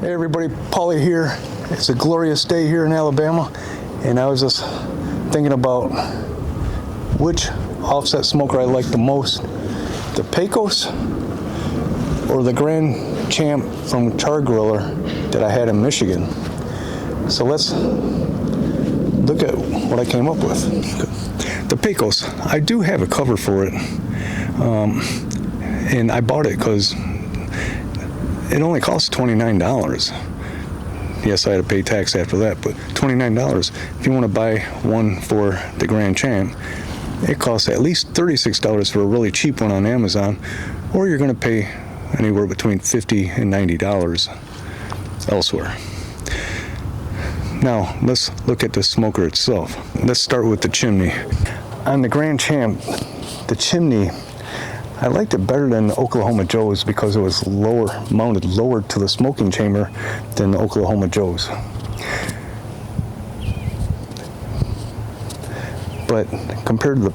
Hey everybody, Paulie here. It's a glorious day here in Alabama, and I was just thinking about which offset smoker I like the most, the Pecos or the Grand Champ from Char Griller that I had in Michigan. So let's look at what I came up with. The Pecos, I do have a cover for it, and I bought it because it only costs $29. Yes, I had to pay tax after that, but $29. If you want to buy one for the Grand Champ, it costs at least $36 for a really cheap one on Amazon, or you're going to pay anywhere between $50 and $90 elsewhere. Now, let's look at the smoker itself. Let's start with the chimney. On the Grand Champ, the chimney, I liked it better than the Oklahoma Joe's because it was mounted lower to the smoking chamber than the Oklahoma Joe's. But compared to the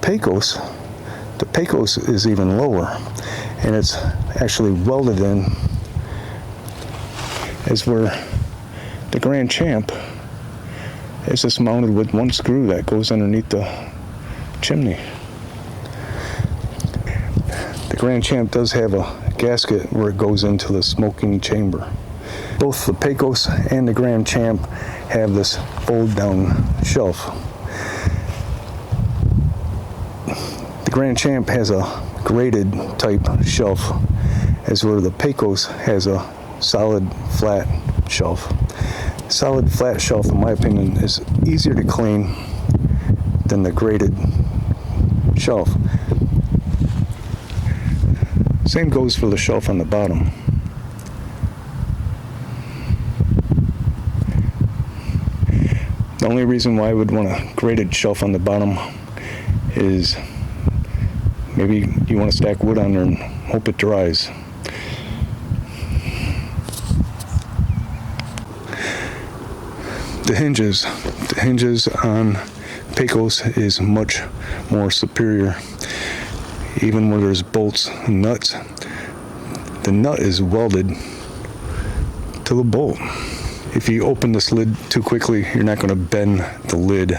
Pecos is even lower, and it's actually welded in, as where the Grand Champ is just mounted with one screw that goes underneath the chimney. The Grand Champ does have a gasket where it goes into the smoking chamber. Both the Pecos and the Grand Champ have this fold down shelf. The Grand Champ has a graded type shelf, as where the Pecos has a solid flat shelf. Solid flat shelf, in my opinion, is easier to clean than the graded shelf. Same goes for the shelf on the bottom. The only reason why I would want a graded shelf on the bottom is maybe you want to stack wood on there and hope it dries. The hinges on Pecos is much more superior. Even where there's bolts and nuts, the nut is welded to the bolt. If you open this lid too quickly, you're not going to bend the lid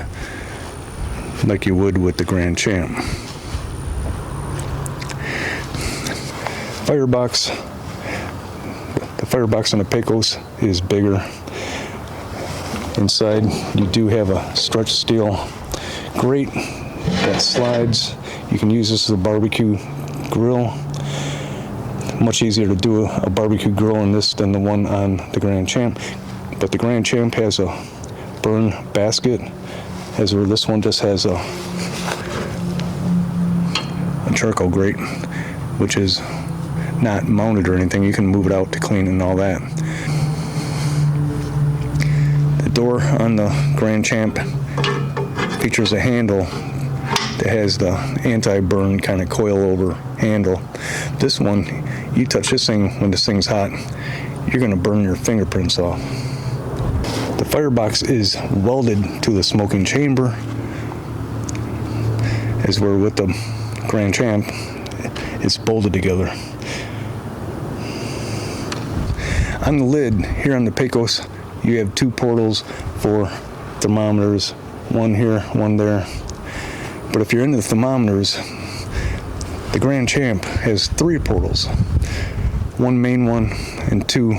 like you would with the Grand Champ. Firebox. The firebox on the Pecos is bigger. Inside, you do have a stretch steel grate that slides. You can use this as a barbecue grill. Much easier to do a barbecue grill in this than the one on the Grand Champ. But the Grand Champ has a burn basket, as where this one just has a charcoal grate, which is not mounted or anything. You can move it out to clean and all that. The door on the Grand Champ features a handle that has the anti-burn kind of coil-over handle. This one, you touch this thing when this thing's hot, you're going to burn your fingerprints off. The firebox is welded to the smoking chamber, as where with the Grand Champ, it's bolted together. On the lid, here on the Pecos, you have two portals for thermometers, one here, one there. But if you're into thermometers, the Grand Champ has three portals. One main one and two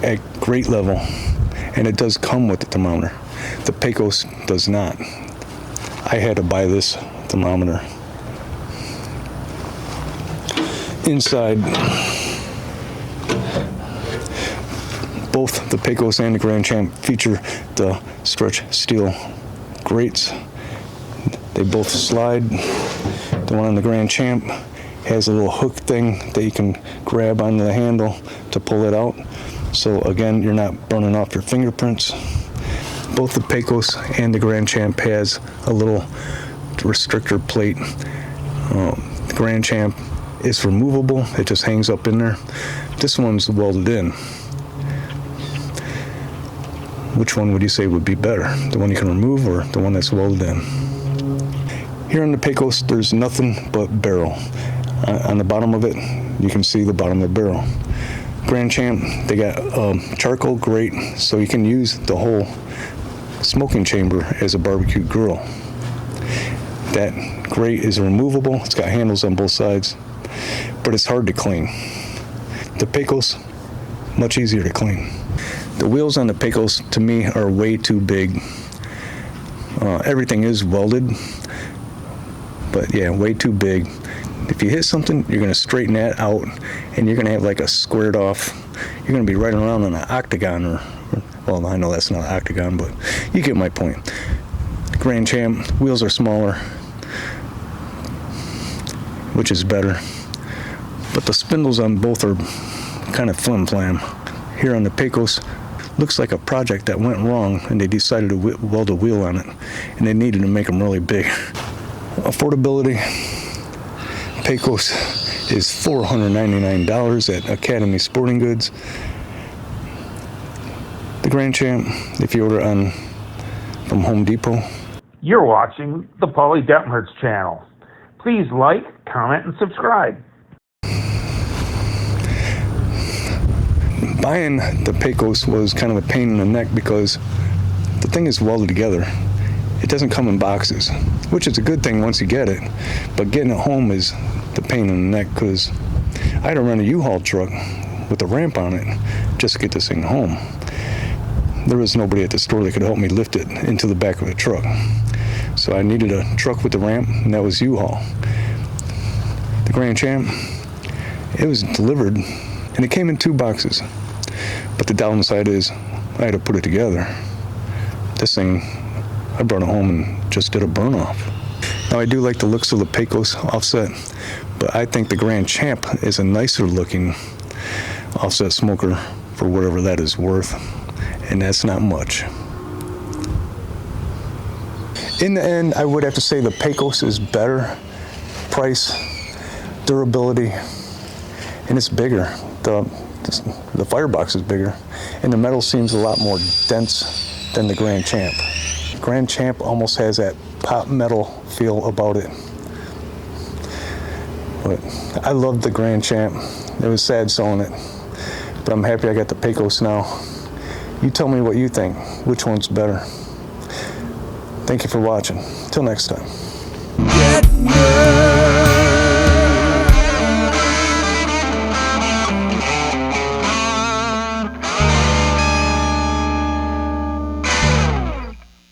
at grate level. And it does come with the thermometer. The Pecos does not. I had to buy this thermometer. Inside, both the Pecos and the Grand Champ feature the stretch steel grates. They both slide. The one on the Grand Champ has a little hook thing that you can grab onto the handle to pull it out. So again, you're not burning off your fingerprints. Both the Pecos and the Grand Champ has a little restrictor plate. The Grand Champ is removable. It just hangs up in there. This one's welded in. Which one would you say would be better? The one you can remove or the one that's welded in? Here on the Pecos, there's nothing but barrel. On the bottom of it, you can see the bottom of the barrel. Grand Champ, they got charcoal grate, so you can use the whole smoking chamber as a barbecue grill. That grate is removable. It's got handles on both sides, but it's hard to clean. The Pecos, much easier to clean. The wheels on the Pecos, to me, are way too big. Everything is welded, but yeah, way too big. If you hit something, you're going to straighten that out, and you're going to have like a squared off. You're going to be right around on an octagon, or well, I know that's not an octagon, but you get my point. Grand Champ, wheels are smaller, which is better. But the spindles on both are kind of flim-flam. Here on the Pecos, looks like a project that went wrong, and they decided to weld a wheel on it, and they needed to make them really big. Affordability. Pecos is $499 at Academy Sporting Goods. The Grand Champ, if you order from Home Depot. You're watching the Paulie Detmers channel. Please like, comment, and subscribe. Buying the Pecos was kind of a pain in the neck because the thing is welded together. It doesn't come in boxes, which is a good thing once you get it, but getting it home is the pain in the neck because I had to rent a U-Haul truck with a ramp on it just to get this thing home. There was nobody at the store that could help me lift it into the back of the truck. So I needed a truck with the ramp, and that was U-Haul. The Grand Champ, it was delivered, and it came in 2 boxes. But the downside is I had to put it together. This thing, I brought it home and just did a burn off. Now I do like the looks of the Pecos offset, but I think the Grand Champ is a nicer looking offset smoker for whatever that is worth, and that's not much. In the end, I would have to say the Pecos is better price, durability, and it's bigger. The firebox is bigger, and the metal seems a lot more dense than the Grand Champ. Grand Champ almost has that pop metal feel about it. But I loved the Grand Champ. It was sad selling it, but I'm happy I got the Pecos now. You tell me what you think. Which one's better? Thank you for watching. Till next time.